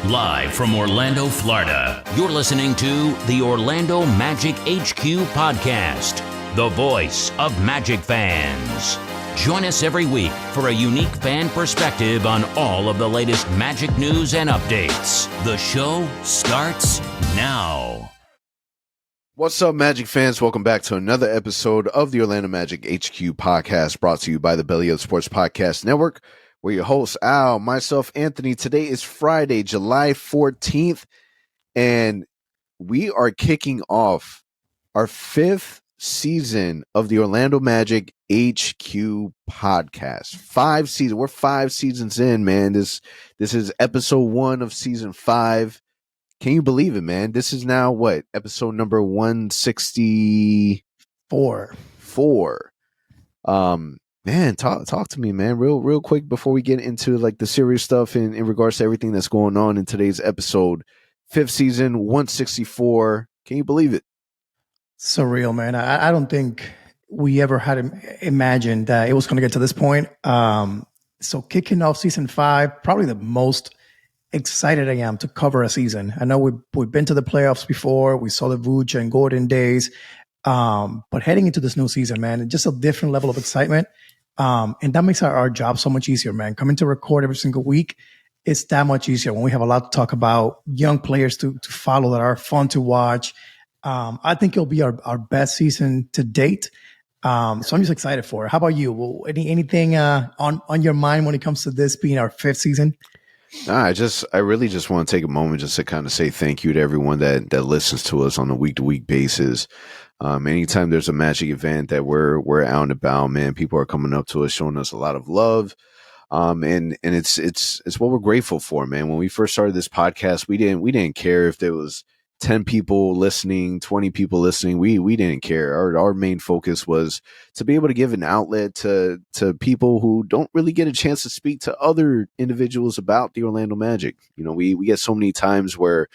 Live from Orlando, Florida, you're listening to the Orlando Magic HQ podcast, the voice of Magic fans. Join us every week for a unique fan perspective on all of the latest Magic news and updates. The show starts now. What's up, Magic fans? Welcome back to another episode of the Orlando Magic HQ podcast, brought to you by the Belly Up Sports Podcast Network. We're your hosts, Al, myself, Anthony. Today is Friday, July 14th, and we are kicking off our 5th season of the Orlando Magic HQ podcast. 5 seasons. We're 5 seasons in, man. This is episode 1 of season 5. Can you believe it, man? This is now what? Episode number 164. Man, talk to me, man, real quick before we get into like the serious stuff in regards to everything that's going on in today's episode. 5th season, 164. Can you believe it? Surreal, man. I don't think we ever had imagined that it was going to get to this point. So kicking off season 5, probably the most excited I am to cover a season. I know we've been to the playoffs before. We saw the Vooch and Gordon days. But heading into this new season, man, just a different level of excitement. And that makes our job so much easier, man. Coming to record every single week, it's that much easier when we have a lot to talk about, young players to follow that are fun to watch. I think it'll be our best season to date. So I'm just excited for it. How about you? Well, anything on your mind when it comes to this being our 5th season? I really just want to take a moment just to kind of say thank you to everyone that listens to us on a week-to-week basis. Anytime there's a Magic event that we're out and about, man, people are coming up to us, showing us a lot of love. And it's what we're grateful for, man. When we first started this podcast, we didn't care if there was 10 people listening, 20 people listening. We didn't care. Our main focus was to be able to give an outlet to people who don't really get a chance to speak to other individuals about the Orlando Magic. You know, we get so many times where,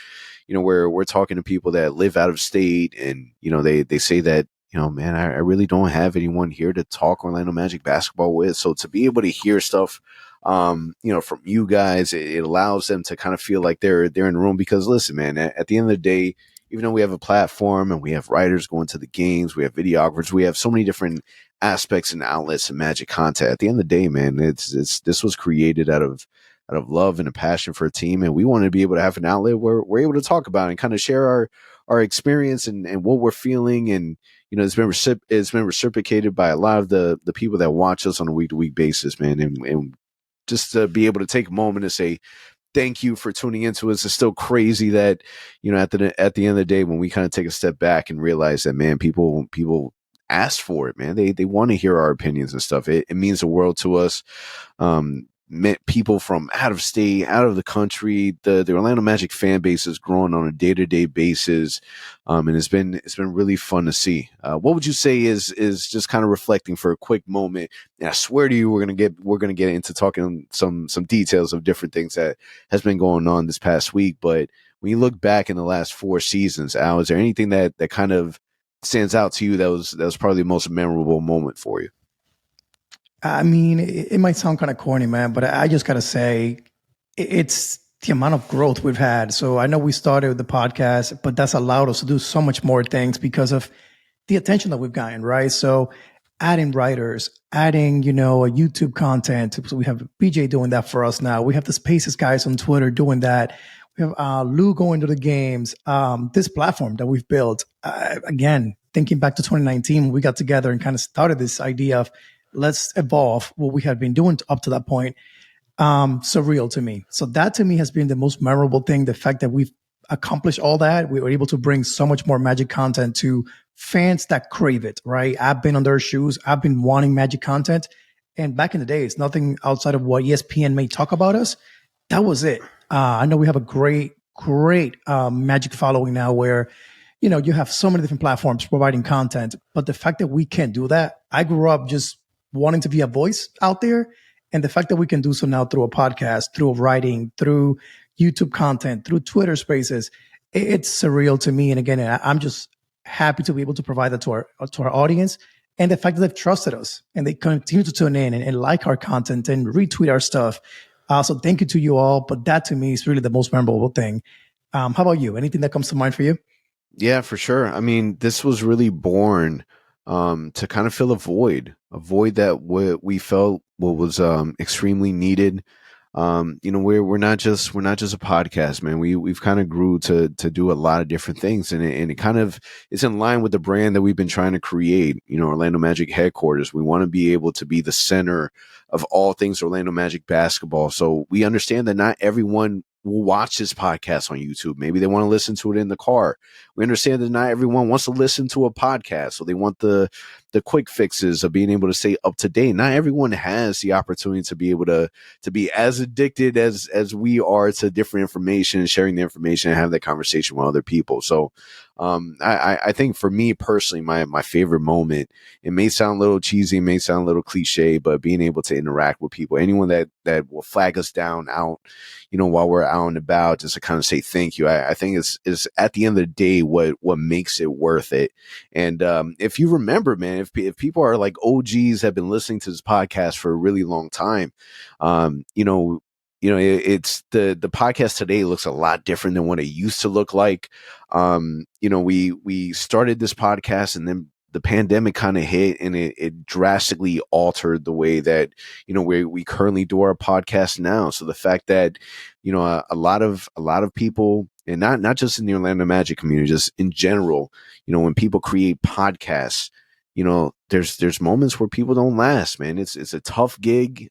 you know, we're talking to people that live out of state, and, you know, they say that, you know, man, I really don't have anyone here to talk Orlando Magic basketball with. So to be able to hear stuff, you know, from you guys, it allows them to kind of feel like they're in the room. Because listen, man, at the end of the day, even though we have a platform and we have writers going to the games, we have videographers, we have so many different aspects and outlets of Magic content. At the end of the day, man, this was created out of love and a passion for a team, and we want to be able to have an outlet where we're able to talk about and kind of share our experience and what we're feeling. And, you know, it's been reciprocated by a lot of the people that watch us on a week-to-week basis, man. And just to be able to take a moment to say thank you for tuning into us. It's still crazy that, you know, at the end of the day, when we kind of take a step back and realize that, man, people ask for it, man. They want to hear our opinions and stuff. It means the world to us. People from out of state, out of the country, the Orlando Magic fan base is growing on a day-to-day basis, and it's been really fun to see. What would you say is just kind of reflecting for a quick moment? And I swear to you, we're gonna get into talking some details of different things that has been going on this past week. But when you look back in the last 4 seasons, Al, is there anything that kind of stands out to you that was probably the most memorable moment for you? I mean, it might sound kind of corny, man, but I just got to say it's the amount of growth we've had. So I know we started the podcast, but that's allowed us to do so much more things because of the attention that we've gotten, right? So adding writers, adding, you know, a YouTube content. So we have BJ doing that for us now. We have the Spaces guys on Twitter doing that. We have Lou going to the games. This platform that we've built, again, thinking back to 2019, we got together and kind of started this idea of let's evolve what we had been doing up to that point. Surreal to me. So that to me has been the most memorable thing. The fact that we've accomplished all that, we were able to bring so much more Magic content to fans that crave it, right? I've been on their shoes. I've been wanting Magic content. And back in the day, it's nothing outside of what ESPN may talk about us. That was it. I know we have a great Magic following now where, you know, you have so many different platforms providing content. But the fact that we can't do that, I grew up just wanting to be a voice out there. And the fact that we can do so now through a podcast, through writing, through YouTube content, through Twitter Spaces, it's surreal to me. And again, I'm just happy to be able to provide that to our audience. And the fact that they've trusted us and they continue to tune in and like our content and retweet our stuff. So thank you to you all. But that to me is really the most memorable thing. How about you? Anything that comes to mind for you? Yeah, for sure. I mean, this was really born to kind of fill a void that we felt what was extremely needed. We're not just a podcast, man. We've kind of grew to do a lot of different things, and it kind of is in line with the brand that we've been trying to create. Orlando Magic headquarters. We want to be able to be the center of all things Orlando Magic basketball. So we understand that not everyone will watch this podcast on YouTube. Maybe they want to listen to it in the car. We understand that not everyone wants to listen to a podcast, so they want the quick fixes of being able to stay up to date. Not everyone has the opportunity to be able to be as addicted as we are to different information and sharing the information and have that conversation with other people. So I think for me personally, my favorite moment, it may sound a little cheesy, it may sound a little cliche, but being able to interact with people, anyone that will flag us down out, while we're out and about, just to kind of say thank you. I think it's at the end of the day what makes it worth it. And if you remember, man, if people are like OGs, have been listening to this podcast for a really long time, it's the podcast today looks a lot different than what it used to look like. We started this podcast, and then the pandemic kind of hit, and it drastically altered the way that, we currently do our podcast now. So the fact that, a lot of people, and not just in the Orlando Magic community, just in general, when people create podcasts, there's moments where people don't last, man. It's a tough gig.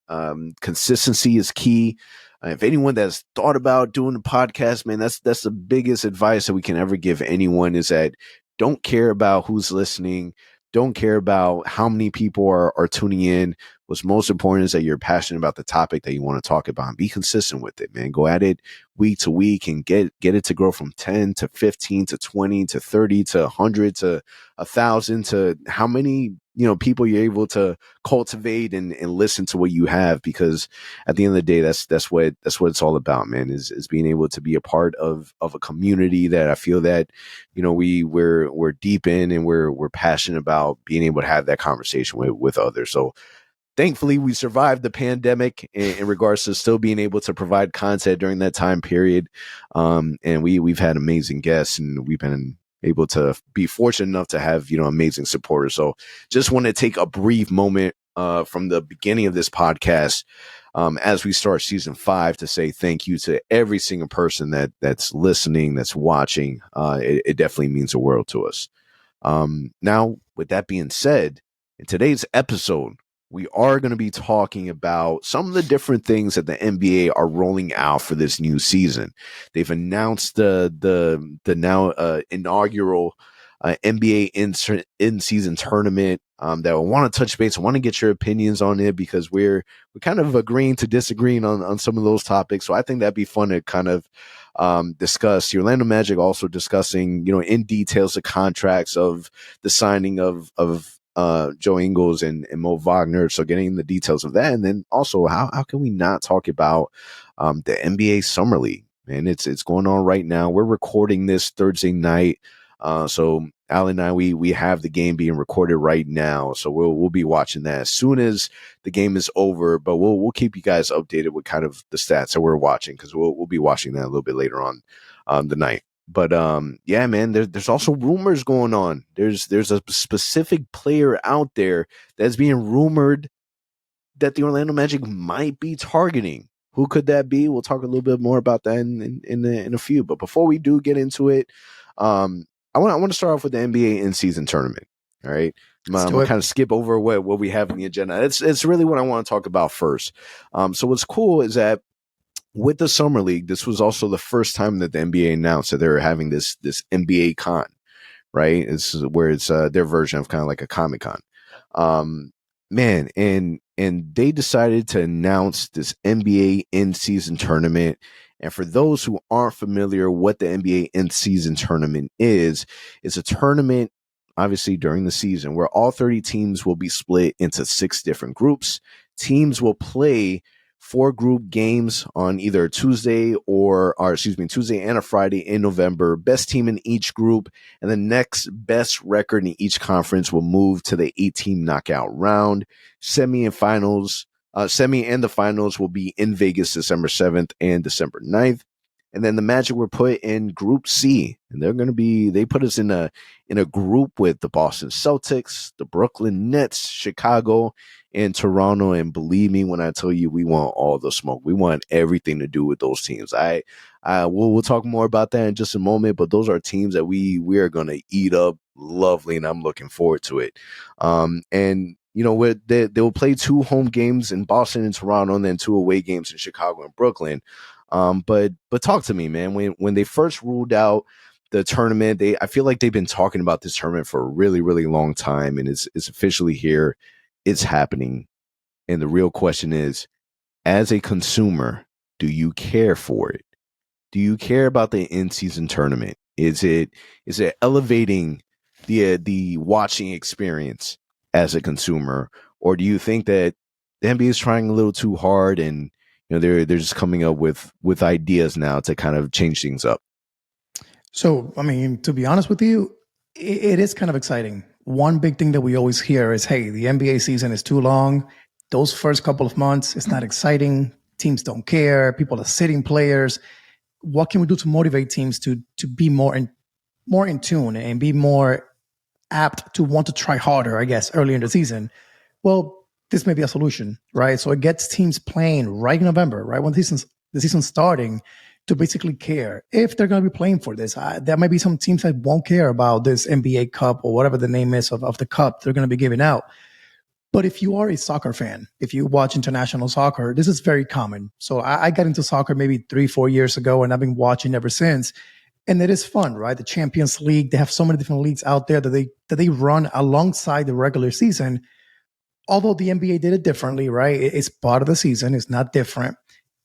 Consistency is key. If anyone that's thought about doing a podcast, man, that's the biggest advice that we can ever give anyone, is that don't care about who's listening. Don't care about how many people are tuning in. What's most important is that you're passionate about the topic that you want to talk about, and be consistent with it, man. Go at it week to week and get it to grow from 10 to 15 to 20 to 30 to 100 to 1,000 to how many, people you're able to cultivate and listen to what you have. Because at the end of the day, that's what it's all about, man, is being able to be a part of a community that I feel that, we're deep in, and we're passionate about being able to have that conversation with others. So thankfully, we survived the pandemic in regards to still being able to provide content during that time period. And we've had amazing guests, and we've been able to be fortunate enough to have, amazing supporters. So just want to take a brief moment from the beginning of this podcast, as we start season 5, to say thank you to every single person that's listening, that's watching. It definitely means the world to us. Now, with that being said, in today's episode, we are going to be talking about some of the different things that the NBA are rolling out for this new season. They've announced the now inaugural NBA in-season tournament that I want to touch base. I want to get your opinions on it, because we're kind of agreeing to disagreeing on some of those topics. So I think that'd be fun to kind of discuss. The Orlando Magic also discussing, in details the contracts of the signing of Joe Ingles and Mo Wagner. So getting the details of that. And then also, how can we not talk about the NBA Summer League? Man, it's going on right now. We're recording this Thursday night. So Alan and I, we have the game being recorded right now. So we'll be watching that as soon as the game is over, but we'll keep you guys updated with kind of the stats that we're watching, because we'll be watching that a little bit later on the night. But yeah, man, there's also rumors going on. There's a specific player out there that's being rumored that the Orlando Magic might be targeting. Who could that be? We'll talk a little bit more about that in a few. But before we do get into it, I want to start off with the NBA in-season tournament. All right, I'm gonna kind of skip over what we have in the agenda. It's really what I want to talk about first. So what's cool is that with the Summer League, this was also the first time that the NBA announced that they were having this NBA Con, right? It's where it's their version of kind of like a Comic-Con. Man, and they decided to announce this NBA in-season tournament. And for those who aren't familiar, what the NBA in-season tournament is, it's a tournament, obviously during the season, where all 30 teams will be split into 6 different groups. Teams will play 4 group games on either Tuesday Tuesday and a Friday in November. Best team in each group, and the next best record in each conference will move to the 8-team knockout round. Semi and finals Semi and the finals will be in Vegas December 7th and December 9th. And then the Magic were put in Group C, and they put us in a group with the Boston Celtics, the Brooklyn Nets, Chicago, and Toronto. And believe me when I tell you, we want all the smoke. We want everything to do with those teams. We'll talk more about that in just a moment, but those are teams that we are going to eat up lovely, and I'm looking forward to it. And you know, they will play 2 home games in Boston and Toronto, and then 2 away games in Chicago and Brooklyn. But talk to me, man. When they first ruled out the tournament, I feel like they've been talking about this tournament for a really, really long time, and it's officially here. It's happening. And the real question is, as a consumer, do you care for it? Do you care about the in-season tournament? Is it elevating the watching experience as a consumer, or do you think that the NBA is trying a little too hard, and you know they're just coming up with ideas now to kind of change things up? So, I mean, to be honest with you, it is kind of exciting. One big thing that we always hear is, hey, the NBA season is too long. Those first couple of months, it's not exciting. Teams don't care. People are sitting players. What can we do to motivate teams to be more in tune and be more apt to want to try harder, I guess, early in the season? Well, this may be a solution, right? So it gets teams playing right in November, right when the season's starting, to basically care if they're going to be playing for this. There might be some teams that won't care about this NBA Cup or whatever the name is of the cup they're going to be giving out. But if you are a soccer fan, if you watch international soccer, this is very common. So I got into soccer maybe 3-4 years ago, and I've been watching ever since. And it is fun, right? The Champions League, they have so many different leagues out there that they run alongside the regular season. Although the NBA did it differently, right? It's part of the season. It's not different.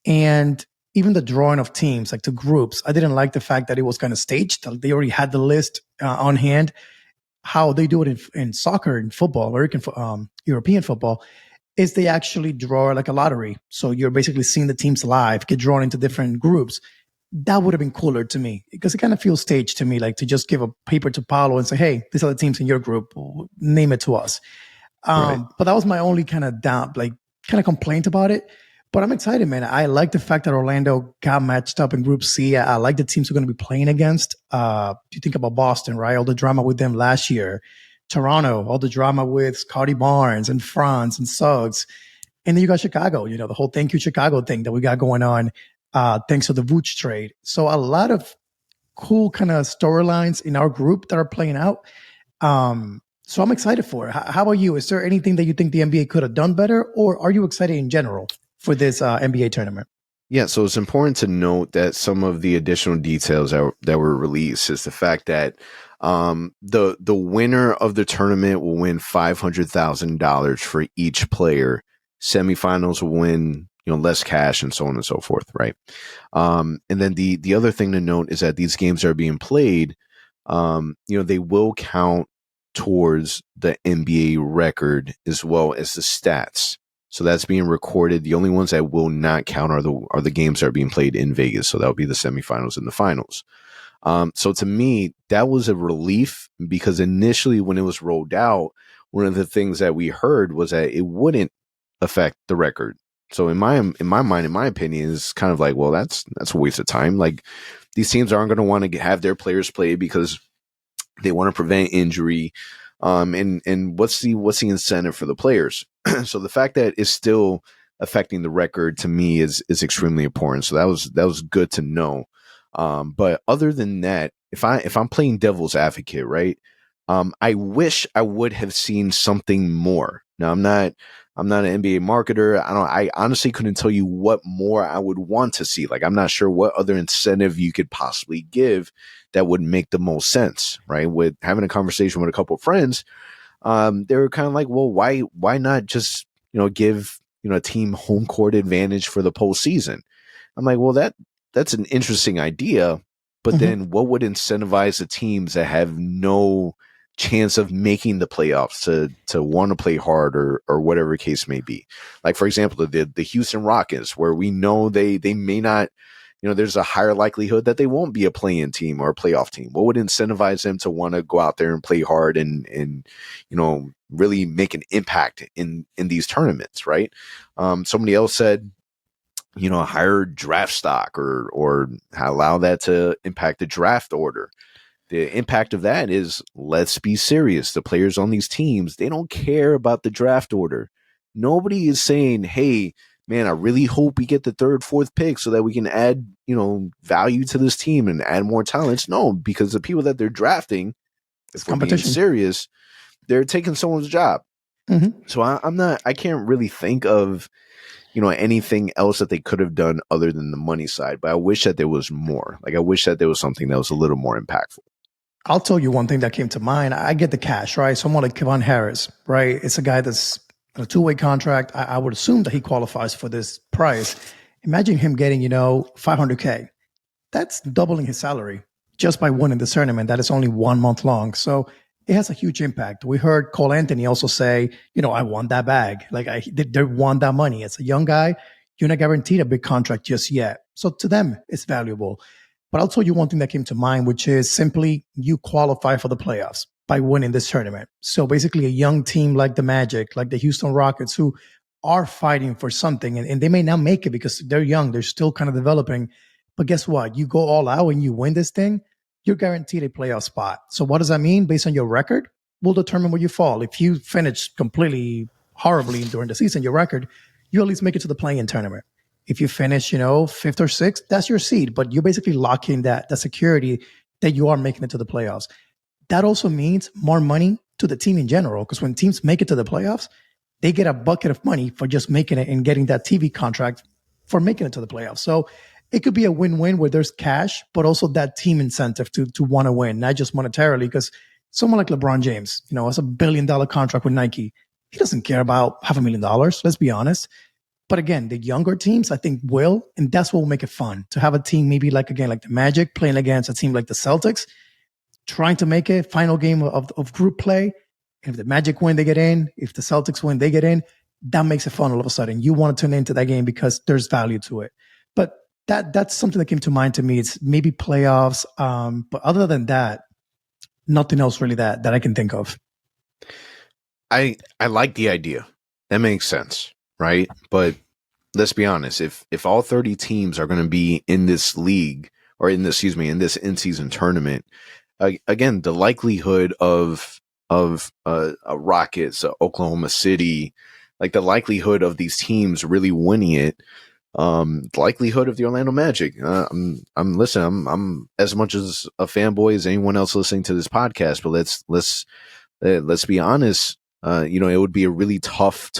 And even the drawing of teams, like to groups, I didn't like the fact that it was kind of staged. They already had the list on hand. How they do it in soccer and football, European football, is they actually draw like a lottery. So you're basically seeing the teams live, get drawn into different groups. That would have been cooler to me, because it kind of feels staged to me, like to just give a paper to Paolo and say, hey, these are the teams in your group, name it to us. Right. But that was my only kind of complaint about it. But I'm excited, man. I like the fact that Orlando got matched up in Group C. I like the teams we're going to be playing against. You think about Boston, right? All the drama with them last year. Toronto, all the drama with Scotty Barnes and Franz and Suggs. And then you got Chicago, the whole thank you Chicago thing that we got going on thanks to the Vooch trade. So a lot of cool kind of storylines in our group that are playing out. So I'm excited for it. How about you? Is there anything that you think the NBA could have done better, or are you excited in general for this NBA tournament? Yeah, so it's important to note that some of the additional details that were released is the fact that the winner of the tournament will win $500,000 for each player. Semifinals will win less cash, and so on and so forth, right? And then the other thing to note is that these games are being played. They will count towards the NBA record as well as the stats. So that's being recorded. The only ones that will not count are the games that are being played in Vegas. So that would be the semifinals and the finals. So to me, that was a relief, because initially when it was rolled out, one of the things that we heard was that it wouldn't affect the record. So in my mind, in my opinion, is kind of like, well, that's a waste of time. Like, these teams aren't going to want to have their players play because they want to prevent injury. And what's the incentive for the players? So the fact that it's still affecting the record, to me, is extremely important. So that was good to know. But other than that, if I'm playing devil's advocate, right? I wish I would have seen something more. Now, I'm not an NBA marketer. I honestly couldn't tell you what more I would want to see. Like, I'm not sure what other incentive you could possibly give that would make the most sense, right? With having a conversation with a couple of friends, they were kind of like, well, why not just, give, a team home court advantage for the postseason? I'm like, well, that's an interesting idea, but then what would incentivize the teams that have no chance of making the playoffs to want to play hard or whatever the case may be? Like, for example, the Houston Rockets, where we know they may not there's a higher likelihood that they won't be a play-in team or a playoff team. What would incentivize them to want to go out there and play hard and really make an impact in these tournaments, right? Somebody else said, a higher draft stock or allow that to impact the draft order. The impact of that is, let's be serious. The players on these teams, they don't care about the draft order. Nobody is saying, hey, man, I really hope we get the third, fourth pick so that we can add, value to this team and add more talents. No, because the people that they're drafting, if we're being serious, they're taking someone's job. Mm-hmm. So I can't really think of, anything else that they could have done other than the money side. But I wish that there was more. Like, I wish that there was something that was a little more impactful. I'll tell you one thing that came to mind. I get the cash, right? Someone like Kevon Harris, right? It's a guy that's on a 2-way contract. I would assume that he qualifies for this price. Imagine him getting, $500K. That's doubling his salary just by winning the tournament. That is only 1 month long. So it has a huge impact. We heard Cole Anthony also say, I want that bag. Like, they want that money. It's a young guy. You're not guaranteed a big contract just yet. So to them, it's valuable. But I'll tell you one thing that came to mind, which is simply you qualify for the playoffs by winning this tournament. So basically a young team like the Magic, like the Houston Rockets, who are fighting for something, and they may not make it because they're young. They're still kind of developing. But guess what? You go all out and you win this thing, you're guaranteed a playoff spot. So what does that mean? Based on your record, will determine where you fall. If you finish completely horribly during the season, your record, you at least make it to the play-in tournament. If you finish, 5th or 6th, that's your seed, but you're basically locking that security that you are making it to the playoffs. That also means more money to the team in general, because when teams make it to the playoffs, they get a bucket of money for just making it and getting that TV contract for making it to the playoffs. So it could be a win-win where there's cash, but also that team incentive to want to win, not just monetarily, because someone like LeBron James, has $1 billion contract with Nike. He doesn't care about $500,000, let's be honest. But again, the younger teams, I think, will, and that's what will make it fun, to have a team maybe like the Magic playing against a team like the Celtics, trying to make a final game of group play. And if the Magic win, they get in. If the Celtics win, they get in. That makes it fun all of a sudden. You want to tune into that game because there's value to it. But that's something that came to mind to me. It's maybe playoffs. But other than that, nothing else really that I can think of. I like the idea. That makes sense. Right. But let's be honest, if all 30 teams are going to be in this league or in this in-season tournament, again, the likelihood of Rockets, Oklahoma City, like the likelihood of these teams really winning it, the likelihood of the Orlando Magic. I'm as much as a fanboy as anyone else listening to this podcast, but let's be honest. It would be a really tough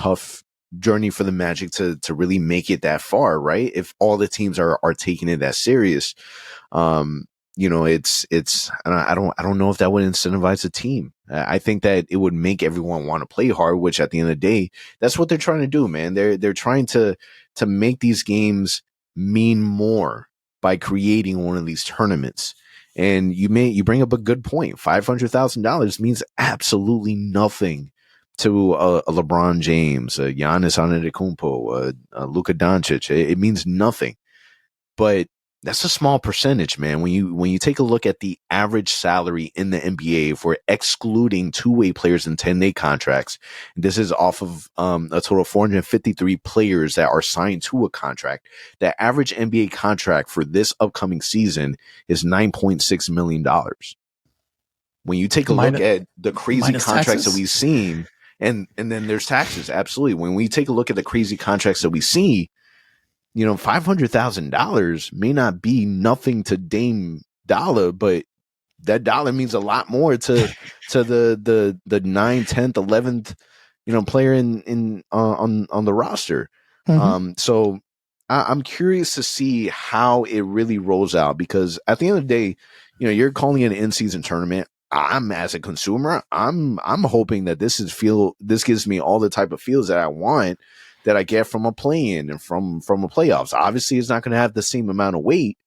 journey for the Magic to really make it that far, right? If all the teams are taking it that serious, it's I don't know if that would incentivize a team. I think that it would make everyone want to play hard, which at the end of the day, that's what they're trying to do, man. They're trying to make these games mean more by creating one of these tournaments. And you bring up a good point. $500,000 means absolutely nothing to a LeBron James, a Giannis Antetokounmpo, a Luka Doncic. It means nothing, but that's a small percentage, man. When you take a look at the average salary in the NBA, if we're excluding two-way players in 10-day contracts, this is off of a total of 453 players that are signed to a contract. The average NBA contract for this upcoming season is $9.6 million. When you take a look at the crazy contracts that we've seen, and then there's taxes. Absolutely. When we take a look at the crazy contracts that we see, $500,000 may not be nothing to Dame Dollar, but that dollar means a lot more to the 9th, 10th, 11th, player on the roster. Mm-hmm. So I'm curious to see how it really rolls out, because at the end of the day, you're calling it an in-season tournament. I'm, as a consumer, I'm hoping that this gives me all the type of feels that I want, that I get from a play-in and from a playoffs. Obviously, it's not going to have the same amount of weight,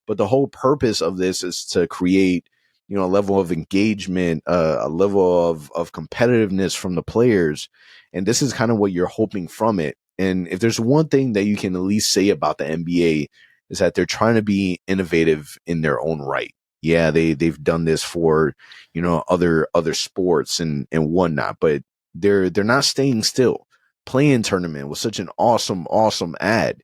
but the whole purpose of this is to create, a level of engagement, a level of competitiveness from the players. And this is kind of what you're hoping from it. And if there's one thing that you can at least say about the NBA, is that they're trying to be innovative in their own right. Yeah, they've done this for, other sports and whatnot, but they're not staying still. Play-in tournament was such an awesome ad.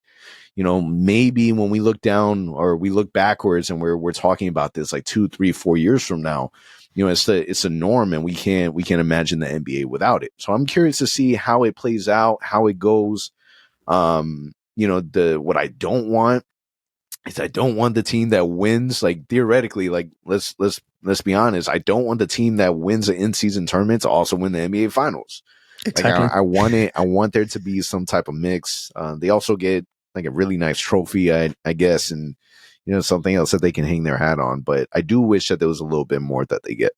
Maybe when we look down or we look backwards and we're talking about this like 2, 3, 4 years from now, it's a norm, and we can't imagine the NBA without it. So I'm curious to see how it plays out, how it goes. What I don't want is I don't want the team that wins, like theoretically, like let's be honest, I don't want the team that wins the in-season tournament to also win the NBA finals. Exactly. Like I want there to be some type of mix. They also get like a really nice trophy, I guess, and something else that they can hang their hat on. But I do wish that there was a little bit more that they get.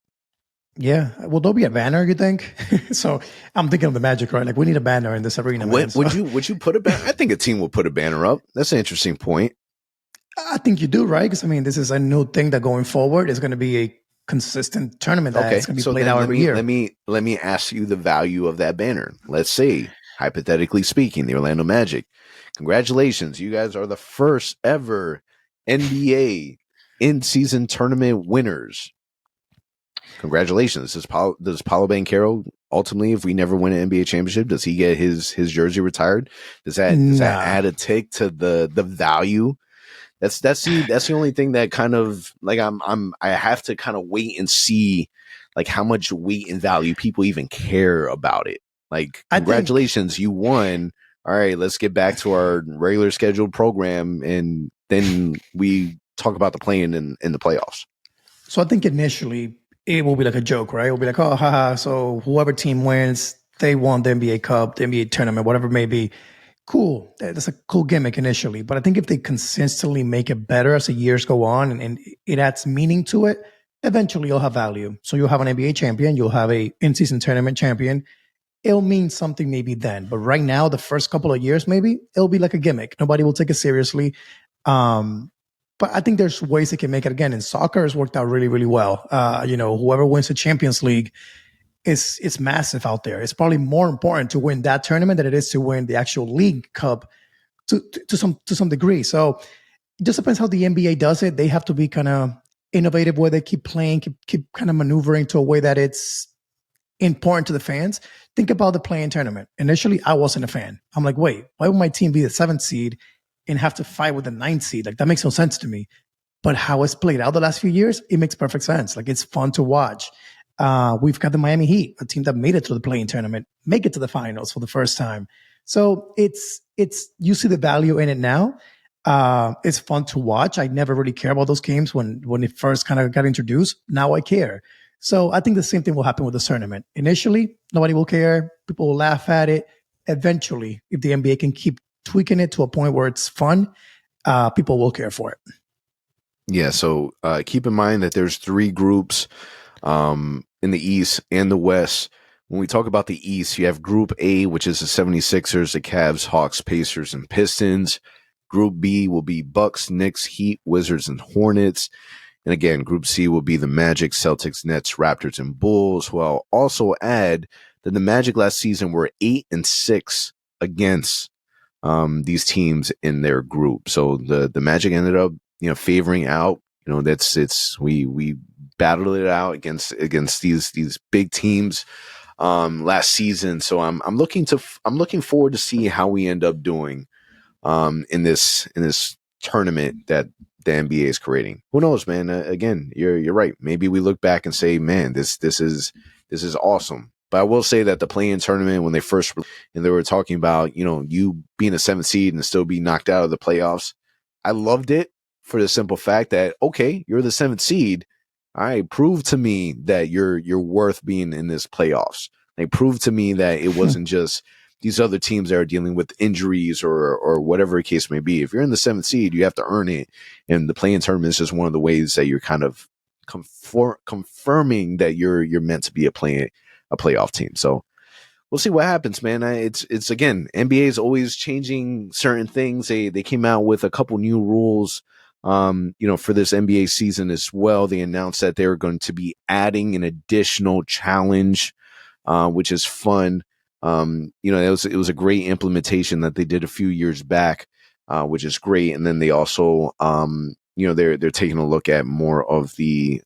Yeah. Will there be a banner, you think? So I'm thinking of the Magic, right? Like, we need a banner in this arena. Would you put a banner? I think a team will put a banner up. That's an interesting point. I think you do, right? Because, I mean, this is a new thing that going forward is going to be a consistent tournament that's going to be played out every year. Let me ask you the value of that banner. Let's say, hypothetically speaking, the Orlando Magic. Congratulations. You guys are the first ever NBA in-season tournament winners. Congratulations. Does Paolo Banchero ultimately, if we never win an NBA championship, does he get his jersey retired? Does that add a tick to the value? That's the only thing that kind of like I have to kind of wait and see like how much weight and value people even care about it. Like, congratulations, you won. All right, let's get back to our regular scheduled program, and then we talk about the play-in in the playoffs. So I think initially it will be like a joke, right? It will be like, oh, haha. So whoever team wins, they won the NBA Cup, the NBA tournament, whatever it may be. Cool. That's a cool gimmick initially. But I think if they consistently make it better as the years go on and it adds meaning to it, eventually you'll have value. So you'll have an NBA champion, you'll have a in-season tournament champion. It'll mean something maybe then. But right now, the first couple of years, maybe it'll be like a gimmick. Nobody will take it seriously. But I think there's ways they can make it. Again, in soccer, it's worked out really, really well. Whoever wins the Champions League, it's massive out there. It's probably more important to win that tournament than it is to win the actual League Cup to some degree. So it just depends how the NBA does it. They have to be kind of innovative where they keep playing, keep kind of maneuvering to a way that it's important to the fans. Think about the play-in tournament. Initially, I wasn't a fan. I'm like, wait, why would my team be the 7th seed and have to fight with the 9th seed? Like, that makes no sense to me. But how it's played out the last few years, it makes perfect sense. Like, it's fun to watch. We've got the Miami Heat, a team that made it to the play-in tournament, make it to the finals for the first time. So it's you see the value in it now. It's fun to watch. I never really cared about those games when it first kind of got introduced. Now I care. So I think the same thing will happen with the tournament. Initially, nobody will care. People will laugh at it. Eventually, if the NBA can keep tweaking it to a point where it's fun, people will care for it. Yeah, so keep in mind that there's 3 groups in the East and the West. When we talk about the East, you have Group A, which is the 76ers, the Cavs, Hawks, Pacers, and Pistons. Group B will be Bucks, Knicks, Heat, Wizards, and Hornets. And again, Group C will be the Magic, Celtics, Nets, Raptors, and Bulls. Who I'll also add that the Magic last season were 8-6 against these teams in their group. So the Magic ended up, favoring out. We battled it out against these big teams last season. So I'm looking forward to see how we end up doing in this tournament that the NBA is creating. Who knows, man? Again, you're right. Maybe we look back and say, man, this is awesome. But I will say that the play-in tournament, when they first and they were talking about, you being a 7th seed and still be knocked out of the playoffs, I loved it for the simple fact that, okay, you're the 7th seed. All right, prove to me that you're worth being in this playoffs. Like, prove to me that it wasn't just these other teams that are dealing with injuries or whatever the case may be. If you're in the 7th seed, you have to earn it. And the play-in tournament is just one of the ways that you're kind of confirming that you're meant to be a playoff team. So we'll see what happens, man. It's again, NBA is always changing certain things. They came out with a couple new rules, for this NBA season as well. They announced that they're going to be adding an additional challenge, which is fun. It was a great implementation that they did a few years back. which is great. And then they also, they're taking a look at more of the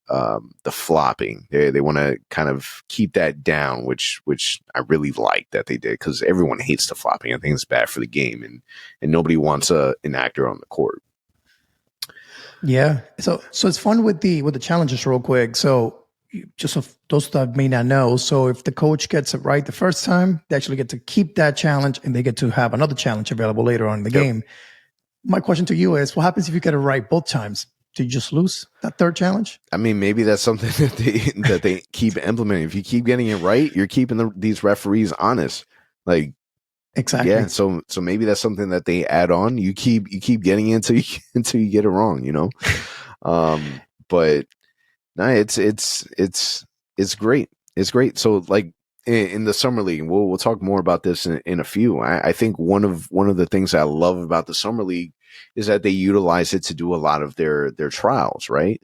flopping. They want to kind of keep that down, which I really like that they did, because everyone hates the flopping. I think it's bad for the game, and nobody wants an actor on the court. Yeah. So it's fun with the challenges real quick. So just of those that may not know, so if the coach gets it right the first time, they actually get to keep that challenge, and they get to have another challenge available later on in the game. My question to you is, what happens if you get it right both times? Do you just lose that third challenge? I mean, maybe that's something that they keep implementing. If you keep getting it right, you're keeping these referees honest. Like, exactly. Yeah. So maybe that's something that they add on. You keep getting until you get it wrong. But no, it's great. It's great. So like in the summer league, we'll talk more about this in a few. I think one of the things I love about the summer league is that they utilize it to do a lot of their trials, right?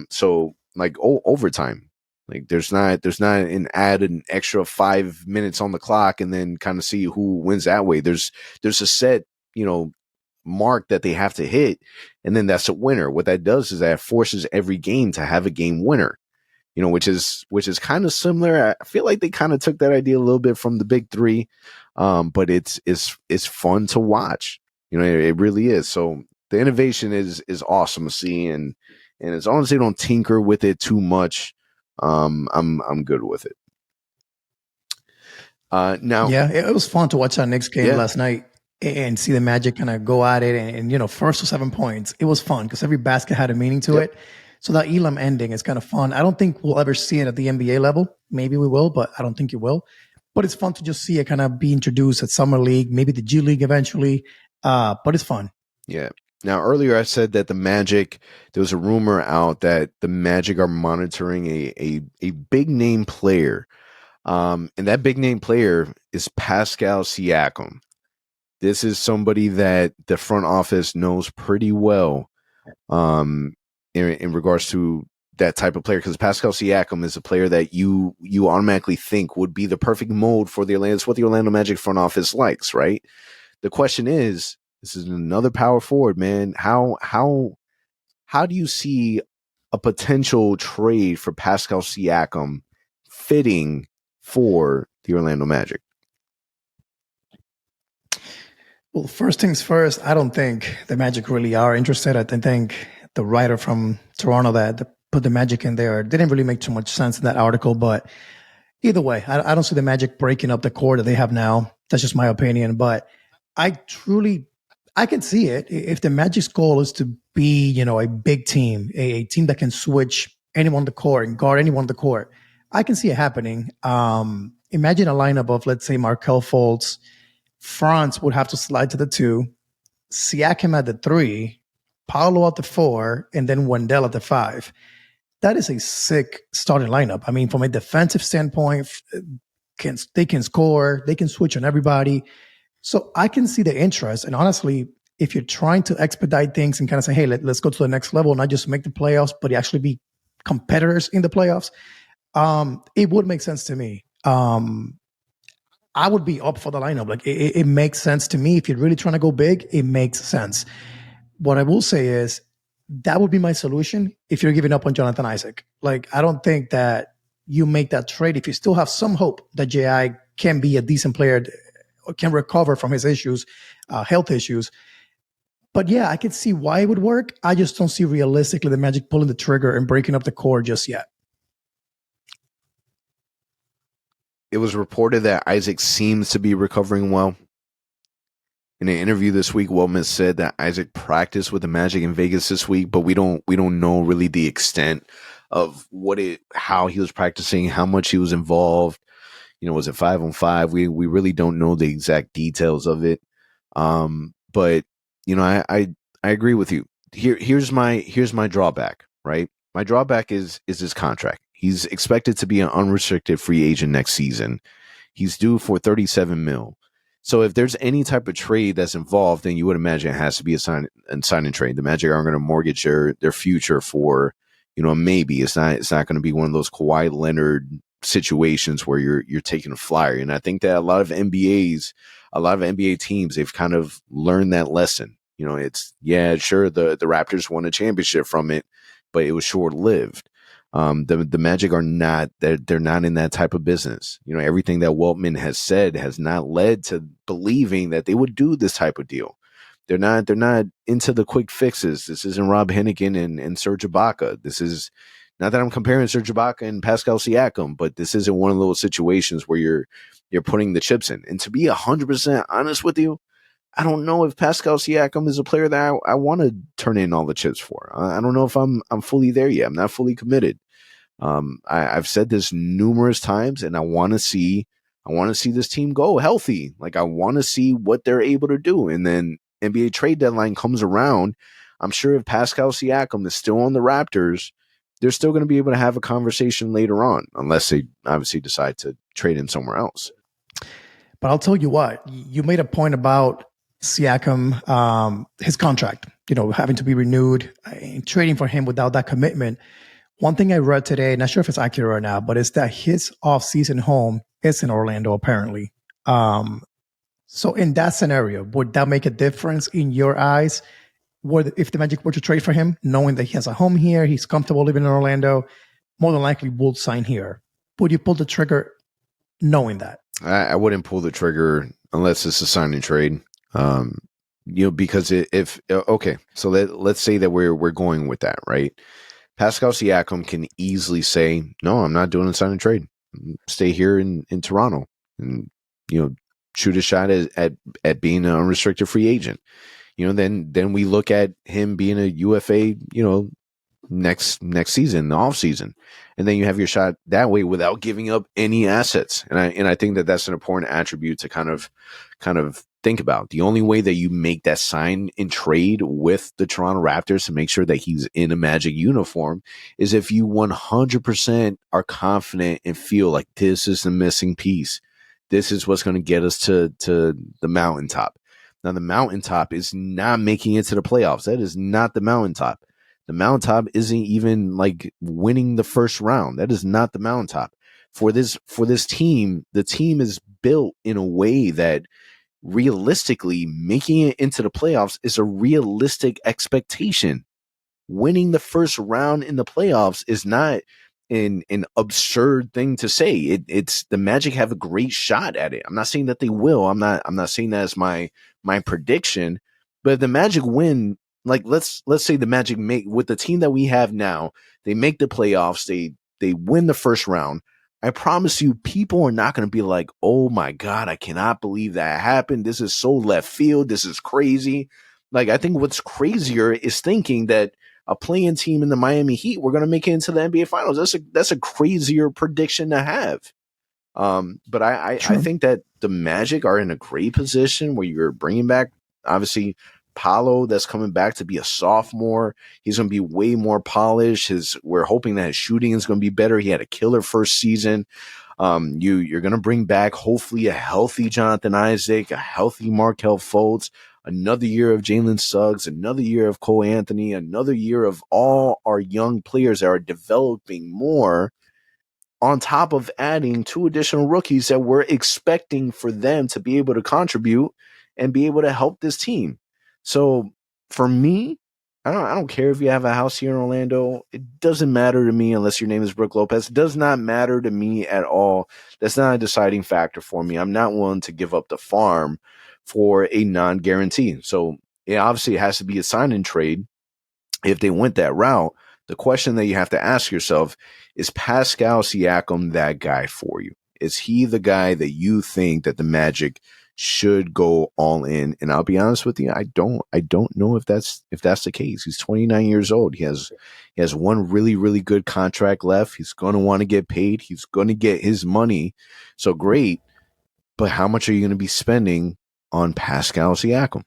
So like overtime, like there's not an extra 5 minutes on the clock and then kind of see who wins that way. There's a set, mark that they have to hit, and then that's a winner. What that does is that forces every game to have a game winner, which is kind of similar. I feel like they kind of took that idea a little bit from the Big Three, but it's fun to watch. It really is. So the innovation is awesome to see, and as long as they don't tinker with it too much, I'm good with it. Now, yeah, it was fun to watch that Knicks game last night and see the Magic kind of go at it, and first to 7 points. It was fun because every basket had a meaning to it. So that Elam ending is kind of fun. I don't think we'll ever see it at the NBA level. Maybe we will, but I don't think it will. But it's fun to just see it kind of be introduced at Summer League, maybe the G League eventually. But it's fun. Yeah. Now, earlier I said that the Magic, there was a rumor out that the Magic are monitoring a big name player. And that big name player is Pascal Siakam. This is somebody that the front office knows pretty well in regards to that type of player, because Pascal Siakam is a player that you automatically think would be the perfect mold for it's what the Orlando Magic front office likes, right? The question is, this is another power forward, man. How do you see a potential trade for Pascal Siakam fitting for the Orlando Magic? Well, first things first, I don't think the Magic really are interested. I think the writer from Toronto that put the Magic in there didn't really make too much sense in that article. But either way, I don't see the Magic breaking up the core that they have now. That's just my opinion. But I can see it. If the Magic's goal is to be, a big team, a team that can switch anyone on the court and guard anyone on the court, I can see it happening. Imagine a lineup of, let's say, Markelle Fultz. Franz would have to slide to the 2, Siakam at the 3, Paolo at the 4, and then Wendell at the 5. That is a sick starting lineup. I mean, from a defensive standpoint, they can score, they can switch on everybody. So I can see the interest. And honestly, if you're trying to expedite things and kind of say, hey, let's go to the next level, not just make the playoffs, but actually be competitors in the playoffs, it would make sense to me. I would be up for the lineup. Like it makes sense to me. If you're really trying to go big, it makes sense. What I will say is that would be my solution if you're giving up on Jonathan Isaac. Like, I don't think that you make that trade if you still have some hope that J.I. can be a decent player or can recover from his issues, health issues. But yeah, I could see why it would work. I just don't see realistically the Magic pulling the trigger and breaking up the core just yet. It was reported that Isaac seems to be recovering well. In an interview this week, Wellman said that Isaac practiced with the Magic in Vegas this week, but we don't know really the extent of how he was practicing, how much he was involved. Was it 5-on-5? We really don't know the exact details of it. But I agree with you. Here's my drawback, right? My drawback is his contract. He's expected to be an unrestricted free agent next season. He's due for $37 million. So if there's any type of trade that's involved, then you would imagine it has to be a sign and trade. The Magic aren't going to mortgage their future for, maybe. It's not going to be one of those Kawhi Leonard situations where you're taking a flyer. And I think that a lot of NBAs a lot of NBA teams, they've kind of learned that lesson. You know, it's, yeah, sure, the Raptors won a championship from it, but it was short lived. The Magic are not, they're not in that type of business. You know, everything that Weltman has said has not led to believing that they would do this type of deal. They're not into the quick fixes. This isn't Rob Hennigan and Serge Ibaka. This is not that I'm comparing Serge Ibaka and Pascal Siakam, but this isn't one of those situations where you're putting the chips in. And to be 100% honest with you, I don't know if Pascal Siakam is a player that I want to turn in all the chips for. I don't know if I'm fully there yet. I'm not fully committed. I've said this numerous times, and I want to see this team go healthy. Like, I want to see what they're able to do. And then NBA trade deadline comes around. I'm sure if Pascal Siakam is still on the Raptors, they're still going to be able to have a conversation later on, unless they obviously decide to trade him somewhere else. But I'll tell you what, you made a point about Siakam, his contract, having to be renewed, trading for him without that commitment. One thing I read today, not sure if it's accurate or not, but it's that his off-season home is in Orlando, apparently. So in that scenario, would that make a difference in your eyes? If the Magic were to trade for him, knowing that he has a home here, he's comfortable living in Orlando, more than likely will sign here. Would you pull the trigger knowing that? I wouldn't pull the trigger unless it's a sign and trade. Because so let's say that we're going with that, right? Pascal Siakam can easily say, no, I'm not doing a sign and trade. Stay here in Toronto and, shoot a shot at being an unrestricted free agent. Then we look at him being a UFA, next season, the off season, and then you have your shot that way without giving up any assets. And I think that that's an important attribute to kind of think about. The only way that you make that sign and trade with the Toronto Raptors to make sure that he's in a Magic uniform is if you 100% are confident and feel like this is the missing piece. This is what's going to get us to the mountaintop. Now, the mountaintop is not making it to the playoffs. That is not the mountaintop. The mountaintop isn't even like winning the first round. That is not the mountaintop. For this team, the team is built in a way that realistically making it into the playoffs is a realistic expectation. Winning the first round in the playoffs is not an absurd thing to say. It's the Magic have a great shot at it. I'm not saying that they will. I'm not saying that as my prediction, but if the Magic win, like let's say the Magic make with the team that we have now, they make the playoffs, they win the first round. I promise you, people are not going to be like, oh my God, I cannot believe that happened. This is so left field. This is crazy. Like, I think what's crazier is thinking that a play-in team in the Miami Heat, we're going to make it into the NBA Finals. That's a crazier prediction to have. But I think that the Magic are in a great position where you're bringing back, obviously, Paolo that's coming back to be a sophomore. He's going to be way more polished. We're hoping that his shooting is going to be better. He had a killer first season. You're going to bring back hopefully a healthy Jonathan Isaac, a healthy Markelle Fultz, another year of Jalen Suggs, another year of Cole Anthony, another year of all our young players that are developing more, on top of adding 2 additional rookies that we're expecting for them to be able to contribute and be able to help this team. So for me, I don't care if you have a house here in Orlando. It doesn't matter to me unless your name is Brook Lopez. It does not matter to me at all. That's not a deciding factor for me. I'm not willing to give up the farm for a non-guarantee. So it obviously has to be a sign and trade if they went that route. The question that you have to ask yourself is Pascal Siakam that guy for you? Is he the guy that you think that the Magic should go all in? And I'll be honest with you, I don't know if that's the case. He's 29 years old. He has one really, really good contract left. He's going to want to get paid. He's going to get his money. So great. But how much are you going to be spending on Pascal Siakam?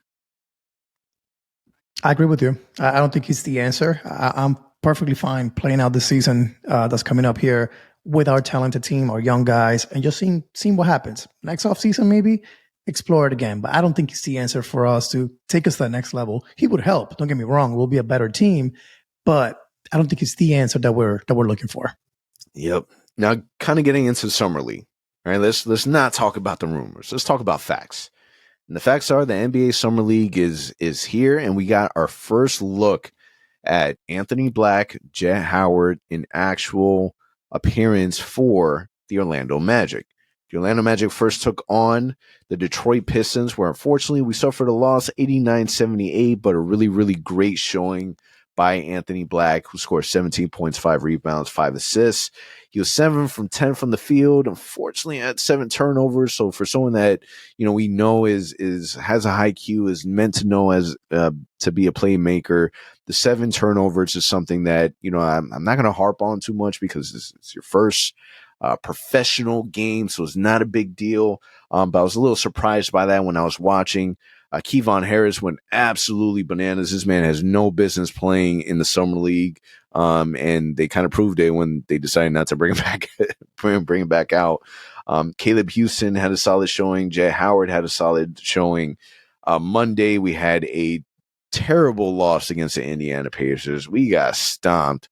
I agree with you. I don't think he's the answer. I'm perfectly fine playing out the season that's coming up here with our talented team, our young guys, and just seeing what happens. Next offseason, maybe explore it again. But I don't think he's the answer for us to take us to the next level. He would help. Don't get me wrong. We'll be a better team, but I don't think he's the answer that we're looking for. Yep. Now, kind of getting into Summer League, right? Let's not talk about the rumors. Let's talk about facts. And the facts are the NBA Summer League is here, and we got our first look at Anthony Black, Jet Howard in actual appearance for the Orlando Magic. The Orlando Magic first took on the Detroit Pistons, where unfortunately we suffered a loss 89-78, but a really, really great showing by Anthony Black, who scored 17 points, 5 rebounds, 5 assists. He was 7 from 10 from the field. Unfortunately, had 7 turnovers. So for someone that we know is has a high Q, is meant to know as to be a playmaker, the 7 turnovers is something that I'm not going to harp on too much because it's your first professional game, so it's not a big deal. But I was a little surprised by that when I was watching. Kevon Harris went absolutely bananas. This man has no business playing in the summer league, and they kind of proved it when they decided not to bring him back out. Caleb Houston had a solid showing. Jet Howard had a solid showing. Monday we had a terrible loss against the Indiana Pacers. We got stomped.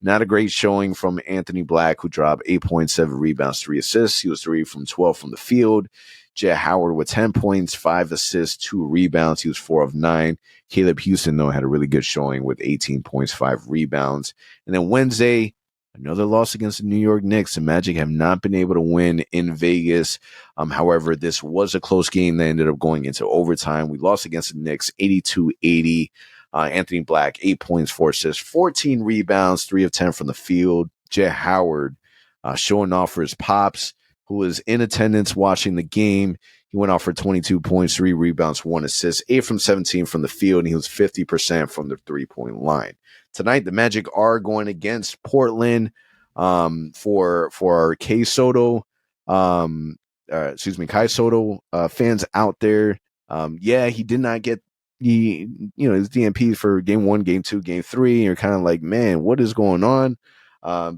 Not a great showing from Anthony Black, who dropped 8.7 rebounds, 3 assists. He was 3 from 12 from the field. Jet Howard with 10 points, 5 assists, 2 rebounds. He was 4 of 9. Caleb Houston, though, had a really good showing with 18 points, 5 rebounds. And then Wednesday, another loss against the New York Knicks. The Magic have not been able to win in Vegas. However, this was a close game that ended up going into overtime. We lost against the Knicks 82-80. Anthony Black, 8 points, 4 assists, 14 rebounds, 3 of 10 from the field. Jet Howard showing off for his pops, who was in attendance watching the game. He went off for 22 points, 3 rebounds, 1 assist, 8 from 17 from the field, and he was 50% from the three-point line. Tonight, the Magic are going against Portland for our Kai Soto fans out there. He did not get his DNP for game 1, game 2, game 3. And you're kind of like, man, what is going on?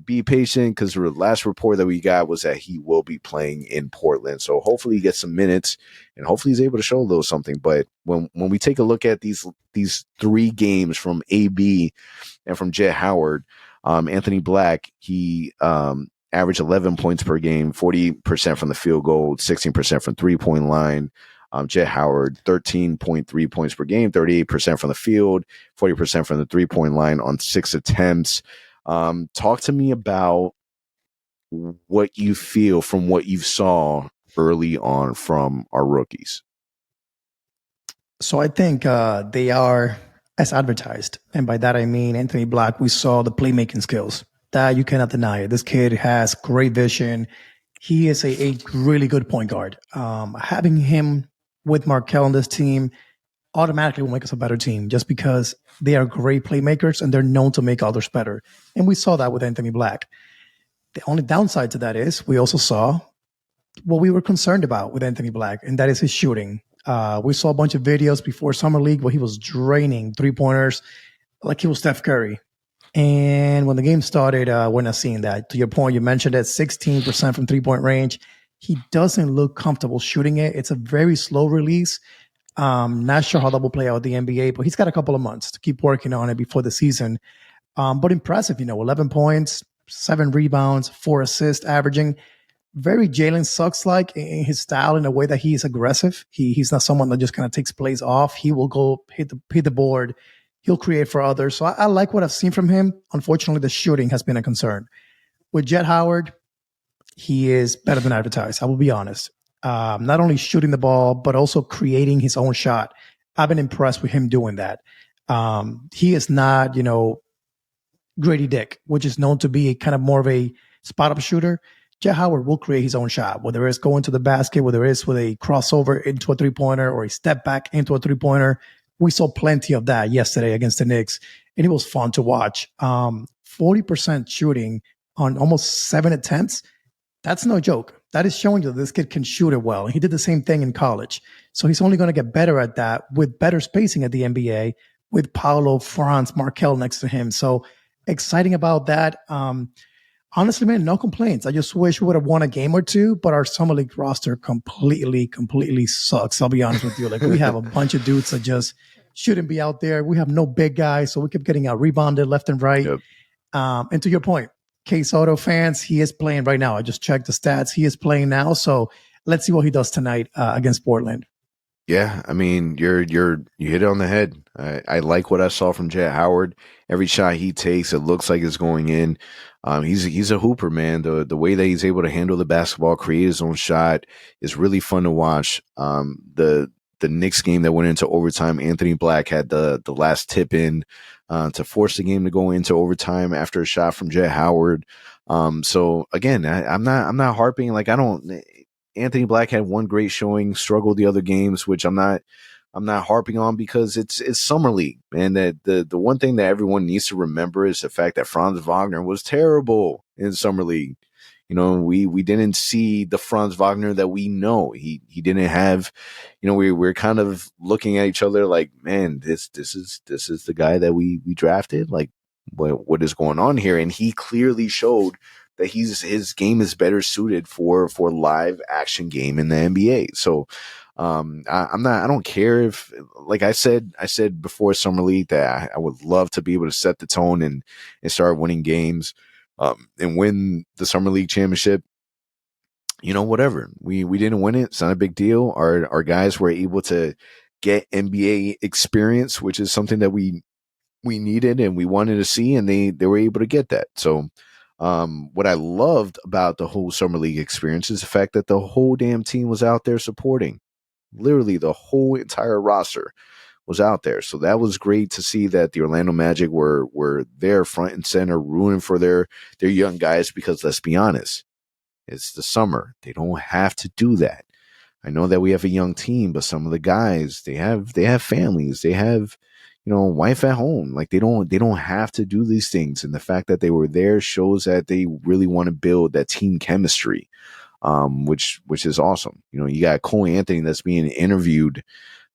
Be patient, because the last report that we got was that he will be playing in Portland. So hopefully he gets some minutes and hopefully he's able to show a little something. But when we take a look at these 3 games from AB and from Jet Howard, Anthony Black, he averaged 11 points per game, 40% from the field goal, 16% from 3-point line. Jet Howard, 13.3 points per game, 38% from the field, 40% from the 3-point line on 6 attempts. Talk to me about what you feel from what you saw early on from our rookies. So I think they are as advertised. And by that, I mean Anthony Black, we saw the playmaking skills. That you cannot deny it. This kid has great vision. He is a really good point guard. Having him with Markelle on this team automatically will make us a better team, just because they are great playmakers and they're known to make others better. And we saw that with Anthony Black. The only downside to that is we also saw what we were concerned about with Anthony Black, and that is his shooting. We saw a bunch of videos before Summer League where he was draining 3-pointers like he was Steph Curry. And when the game started, we're not seeing that. To your point, you mentioned that 16% from 3-point range. He doesn't look comfortable shooting it. It's a very slow release. Not sure how that will play out with the NBA, but he's got a couple of months to keep working on it before the season. But impressive, 11 points, 7 rebounds, 4 assists, averaging. Very Jalen Suggs-like in his style, in a way that he is aggressive. He's not someone that just kind of takes plays off. He will go hit the board. He'll create for others. So I like what I've seen from him. Unfortunately, the shooting has been a concern. With Jet Howard, he is better than advertised. I will be honest. Not only shooting the ball, but also creating his own shot. I've been impressed with him doing that. He is not, Grady Dick, which is known to be a kind of more of a spot-up shooter. Jet Howard will create his own shot, whether it's going to the basket, whether it's with a crossover into a 3-pointer or a step back into a 3-pointer. We saw plenty of that yesterday against the Knicks, and it was fun to watch. 40% shooting on almost 7 attempts. That's no joke. That is showing you that this kid can shoot it well. He did the same thing in college. So he's only going to get better at that with better spacing at the NBA, with Paolo, Franz, Markelle next to him. So exciting about that. Honestly, man, no complaints. I just wish we would have won a game or two, but our Summer League roster completely sucks. I'll be honest with you. Like, we have a bunch of dudes that just shouldn't be out there. We have no big guys, so we kept getting out rebounded left and right. Yep. And to your point, Kai Soto fans, he is playing right now. I just checked the stats. He is playing now. So let's see what he does tonight against Portland. Yeah, I mean, you hit it on the head. I like what I saw from Jet Howard. Every shot he takes, it looks like it's going in. He's a hooper, man. The way that he's able to handle the basketball, create his own shot is really fun to watch. The Knicks game that went into overtime, Anthony Black had the last tip in to force the game to go into overtime after a shot from Jet Howard. So again, I'm not harping like I don't. Anthony Black had one great showing, struggled the other games, which I'm not harping on because it's summer league, and that the one thing that everyone needs to remember is the fact that Franz Wagner was terrible in summer league. We didn't see the Franz Wagner that we know. He didn't have, we're kind of looking at each other like, man, this is the guy that we drafted. Like, what is going on here? And he clearly showed that his game is better suited for live action game in the NBA. So I don't care if, like I said before summer league, that I would love to be able to set the tone and start winning games, and win the summer league championship. Whatever, we didn't win it. It's not a big deal. Our guys were able to get NBA experience, which is something that we needed and we wanted to see, and they were able to get that. So what I loved about the whole summer league experience is the fact that the whole damn team was out there supporting. Literally the whole entire roster was out there. So that was great to see that the Orlando Magic were there front and center, rooting for their young guys, because let's be honest, it's the summer. They don't have to do that. I know that we have a young team, but some of the guys, they have families, they have, wife at home. Like they don't have to do these things. And the fact that they were there shows that they really want to build that team chemistry, which is awesome. You got Cole Anthony that's being interviewed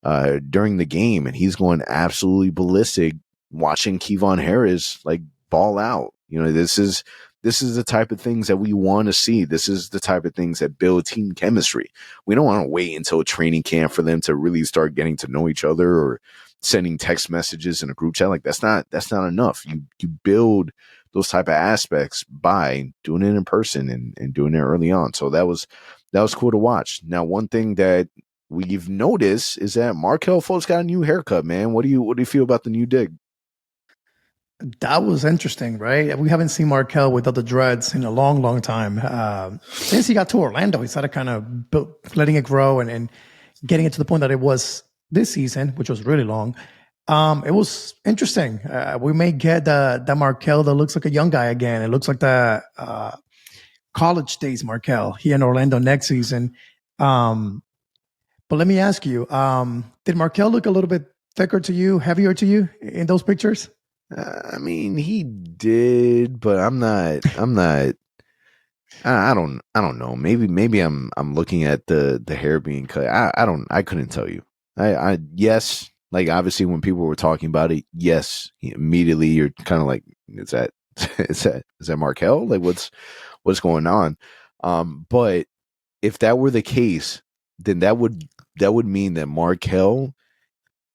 during the game, and he's going absolutely ballistic watching Kevon Harris like ball out. This is the type of things that we want to see. This is the type of things that build team chemistry. We don't want to wait until training camp for them to really start getting to know each other or sending text messages in a group chat. Like that's not enough. You build those type of aspects by doing it in person and doing it early on. So that was cool to watch. Now, one thing that we've noticed is that Markelle Fultz got a new haircut, man. What do you feel about the new dig? That was interesting, right? We haven't seen Markelle without the dreads in a long, long time. Since he got to Orlando, he started kind of letting it grow and getting it to the point that it was this season, which was really long. It was interesting. We may get that Markelle that looks like a young guy again. It looks like the college days Markelle here in Orlando next season. But let me ask you, did Markelle look a little bit thicker to you, heavier to you in those pictures? I mean, he did, but I'm not. I don't know. Maybe I'm looking at the hair being cut. I couldn't tell you. Yes, like obviously when people were talking about it, yes, immediately you're kind of like, is that Markelle? Like what's going on? But if that were the case, then that would mean that Markelle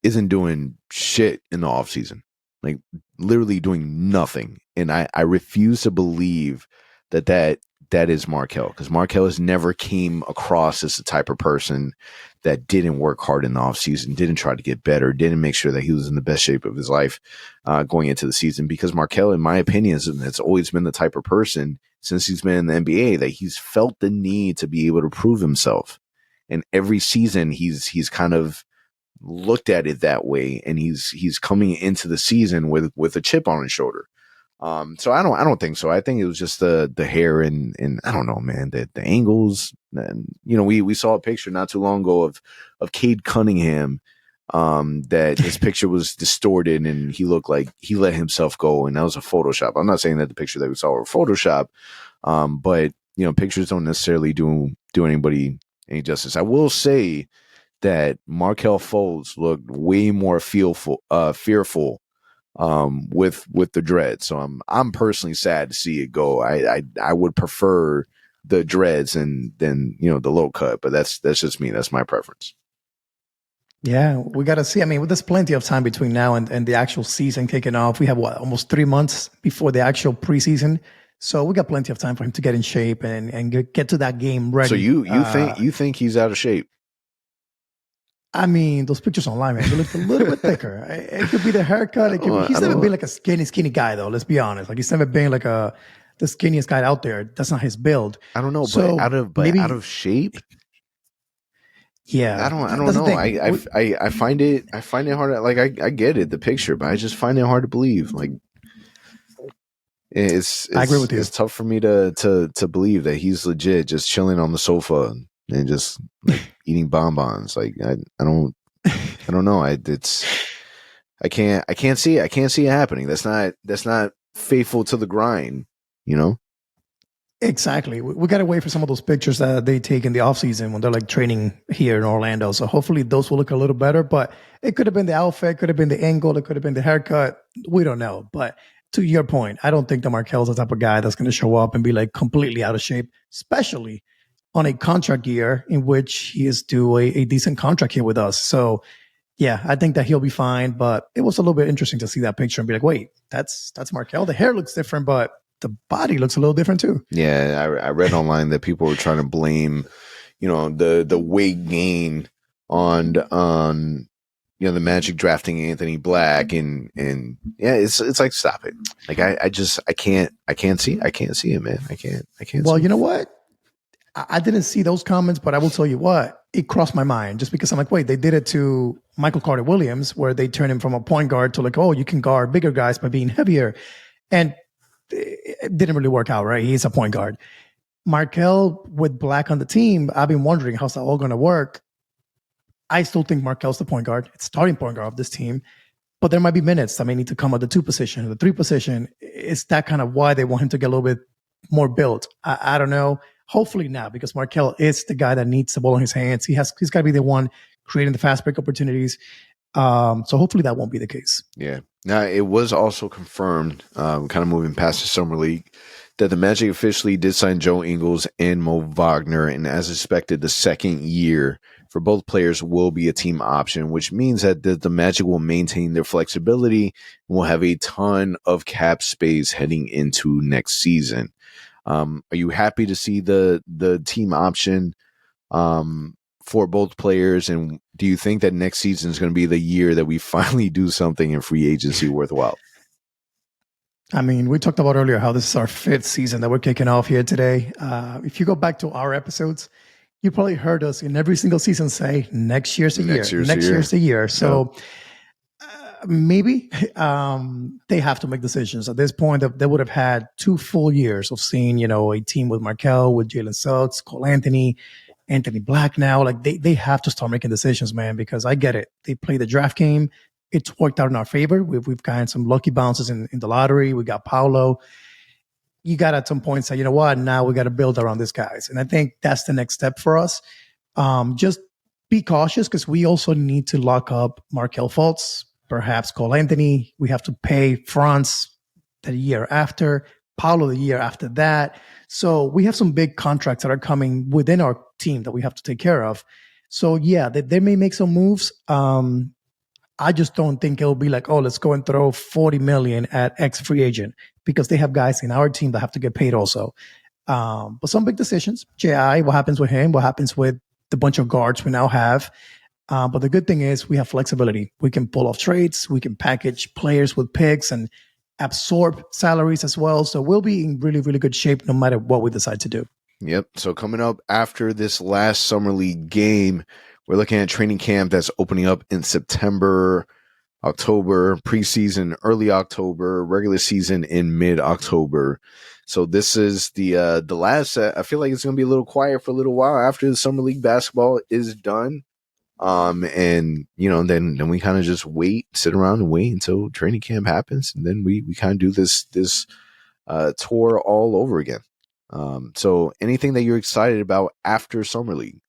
isn't doing shit in the offseason. Like literally doing nothing. And I refuse to believe that is Markelle, because Markelle has never came across as the type of person that didn't work hard in the offseason, didn't try to get better, didn't make sure that he was in the best shape of his life going into the season. Because Markelle, in my opinion, has always been the type of person since he's been in the NBA that he's felt the need to be able to prove himself. And every season he's kind of looked at it that way, and he's coming into the season with a chip on his shoulder. So I don't think so. I think it was just the hair and I don't know, man, the angles. And we saw a picture not too long ago of Cade Cunningham, that his picture was distorted and he looked like he let himself go, and that was a Photoshop. I'm not saying that the picture that we saw were Photoshop, but pictures don't necessarily do anybody any justice. I will say that Markelle Fultz looked way more fearful with the dreads. So I'm personally sad to see it go. I would prefer the dreads than the low cut, but that's just me. That's my preference. Yeah, we got to see. I mean, there's plenty of time between now and the actual season kicking off. We have almost 3 months before the actual preseason. So we got plenty of time for him to get in shape and get to that game ready. So you think he's out of shape? I mean, those pictures online, man, they look a little bit thicker. It could be the haircut. It could be, he's never been like a skinny guy, though. Let's be honest. Like, he's never been like the skinniest guy out there. That's not his build. I don't know, So but out of shape. Yeah, I don't know. I find it hard. Like, I get it, the picture, but I just find it hard to believe. Like, I agree with you. It's tough for me to believe that he's legit just chilling on the sofa and just like eating bonbons. Like, I don't know. I can't see it happening. That's not faithful to the grind, you know? Exactly. We got to wait for some of those pictures that they take in the off season when they're like training here in Orlando. So hopefully those will look a little better, but it could have been the outfit, could have been the angle, it could have been the haircut. We don't know. But to your point, I don't think that Markelle's the type of guy that's going to show up and be like completely out of shape, especially on a contract year in which he is due a decent contract here with us. So yeah, I think that he'll be fine, but it was a little bit interesting to see that picture and be like, wait, that's Markelle. The hair looks different, but the body looks a little different too. Yeah, I read online that people were trying to blame, the weight gain on the Magic drafting Anthony Black and yeah, it's like, stop it. Like, I can't see it, man. I can't. Well, you know what? I didn't see those comments, but I will tell you what, it crossed my mind just because I'm like, wait, they did it to Michael Carter Williams, where they turned him from a point guard to like, oh, you can guard bigger guys by being heavier. And it didn't really work out, right? He's a point guard. Markelle with Black on the team, I've been wondering how's that all going to work. I still think Markelle's the point guard. It's starting point guard of this team. But there might be minutes that may need to come at the 2 position, the 3 position. It's that kind of why they want him to get a little bit more built. I don't know. Hopefully not, because Markelle is the guy that needs the ball in his hands. He's got to be the one creating the fast break opportunities. So hopefully that won't be the case. Yeah. Now, it was also confirmed, kind of moving past the Summer League, that the Magic officially did sign Joe Ingles and Mo Wagner, and as expected, the second year for both players will be a team option, which means that the Magic will maintain their flexibility and will have a ton of cap space heading into next season. Are you happy to see the team option for both players, and do you think that next season is going to be the year that we finally do something in free agency worthwhile? I mean, we talked about earlier how this is our 5th season that we're kicking off here today. If you go back to our episodes, you probably heard us in every single season say, next year's the year. Next year's the year. So maybe they have to make decisions. At this point, they would have had 2 full years of seeing, a team with Markelle, with Jalen Suggs, Cole Anthony Black now. Like, they have to start making decisions, man, because I get it. They play the draft game. It's worked out in our favor. We've gotten some lucky bounces in the lottery. We got Paolo. You got at some point say, you know what, now we got to build around these guys. And I think that's the next step for us. Just be cautious, because we also need to lock up Markelle Fultz, perhaps Cole Anthony. We have to pay Franz the year after, Paolo the year after that. So we have some big contracts that are coming within our team that we have to take care of. So yeah, they may make some moves. I just don't think it'll be like, oh, let's go and throw $40 million at X free agent, because they have guys in our team that have to get paid also. But some big decisions. J.I., what happens with him? What happens with the bunch of guards we now have? But the good thing is we have flexibility. We can pull off trades. We can package players with picks and absorb salaries as well. So we'll be in really, really good shape no matter what we decide to do. Yep. So coming up after this last Summer League game, we're looking at training camp that's opening up in September, October, preseason, early October, regular season in mid-October. So this is the last. I feel like it's going to be a little quiet for a little while after the Summer League basketball is done. And then we kind of just sit around and wait until training camp happens, and then we kind of do this tour all over again. So anything that you're excited about after Summer League?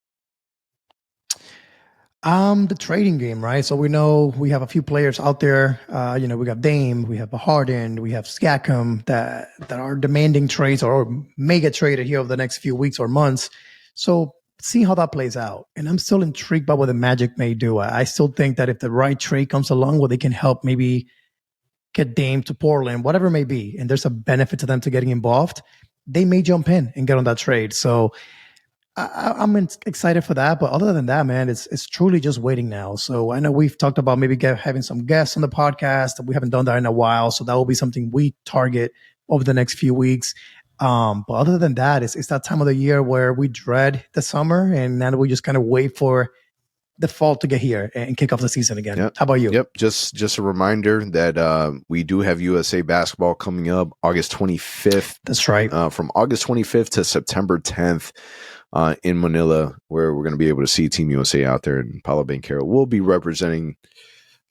The trading game, right? So we know we have a few players out there. We got Dame, we have Harden, we have Siakam that are demanding trades or may get traded here over the next few weeks or months. So see how that plays out. And I'm still intrigued by what the Magic may do. I still think that if the right trade comes along where they can help maybe get Dame to Portland, whatever it may be, and there's a benefit to them to getting involved, they may jump in and get on that trade. So I'm excited for that, but other than that, man, it's truly just waiting now. So I know we've talked about maybe having some guests on the podcast. We haven't done that in a while, so that will be something we target over the next few weeks. But other than that, it's that time of the year where we dread the summer, and then we just kind of wait for the fall to get here and kick off the season again. Yep. How about you? Yep. Just a reminder that we do have USA basketball coming up August 25th. That's right. From August 25th to September 10th in Manila, where we're going to be able to see Team USA out there, and Paolo Banchero will be representing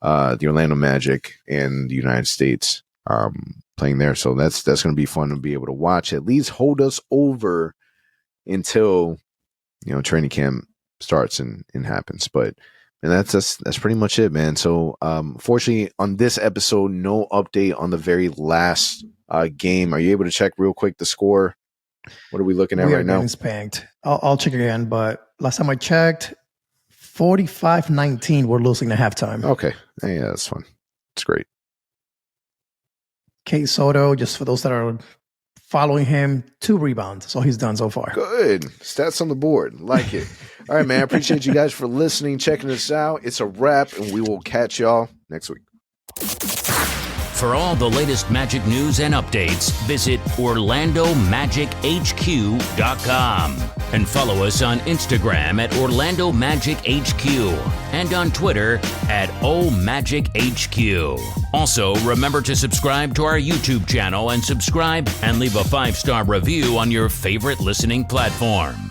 the Orlando Magic and the United States playing there. So that's going to be fun to be able to watch. At least hold us over until training camp starts and happens. But that's pretty much it, man. So fortunately on this episode, no update on the very last game. Are you able to check real quick the score? What are we looking at right now? Spanked. I'll check again, but last time I checked, 45-19 we're losing at halftime. Okay. Yeah, that's fun. It's great. Kate Soto, just for those that are following him, 2 rebounds. That's all he's done so far. Good. Stats on the board. Like it. All right, man. I appreciate you guys for listening, checking us out. It's a wrap, and we will catch y'all next week. For all the latest Magic news and updates, visit OrlandoMagicHQ.com and follow us on Instagram at Orlando Magic HQ and on Twitter at OMagicHQ. Also, remember to subscribe to our YouTube channel and subscribe and leave a 5-star review on your favorite listening platform.